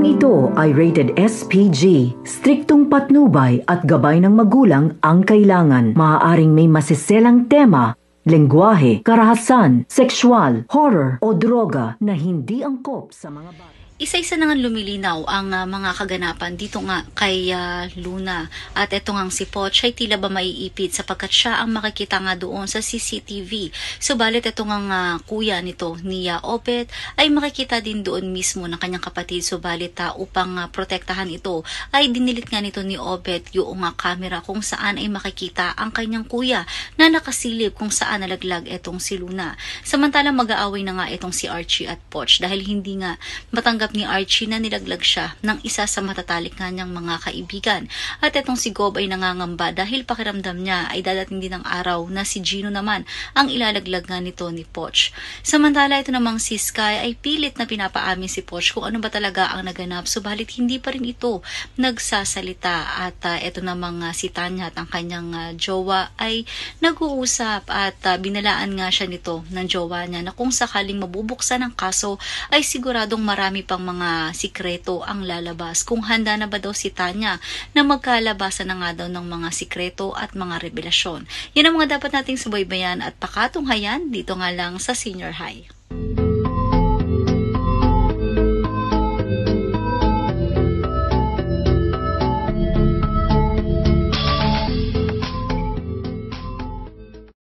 Programang ito ay rated SPG. Striktong patnubay at gabay ng magulang ang kailangan. Maaaring may masiselang tema, lengguwahe, karahasan, sexual, horror o droga na hindi angkop sa mga bata. Isa-isa na nga lumilinaw ang mga kaganapan dito nga kay Luna. At eto nga si Poch ay tila ba maiipit sapagkat siya ang makikita nga doon sa CCTV. Subalit eto nga kuya nito ni Obet ay makikita din doon mismo ng kanyang kapatid. Subalit upang protektahan ito ay dinilit nga nito ni Obet yung camera kung saan ay makikita ang kanyang kuya na nakasilip kung saan nalaglag etong si Luna. Samantalang mag-aaway na nga etong si Archie at Poch dahil hindi nga matanggap ni Archie na nilaglag siya ng isa sa matatalik nga niyang mga kaibigan. At etong si Gob ay nangangamba dahil pakiramdam niya ay dadating din ang araw na si Gino naman ang ilalaglag nga nito ni Poch. Samantala ito namang si Sky ay pilit na pinapaamin si Poch kung ano ba talaga ang naganap, subalit hindi pa rin ito nagsasalita. At ito namang si Tanya at ang kanyang jowa ay nag-uusap at binalaan nga siya nito ng jowa niya na kung sakaling mabubuksan ang kaso ay siguradong marami pang mga sikreto ang lalabas. Kung handa na ba daw si Tanya na magkalabasan na nga daw ng mga sikreto at mga revelasyon. Yan ang mga dapat nating subaybayan at pakatunghayan dito nga lang sa Senior High.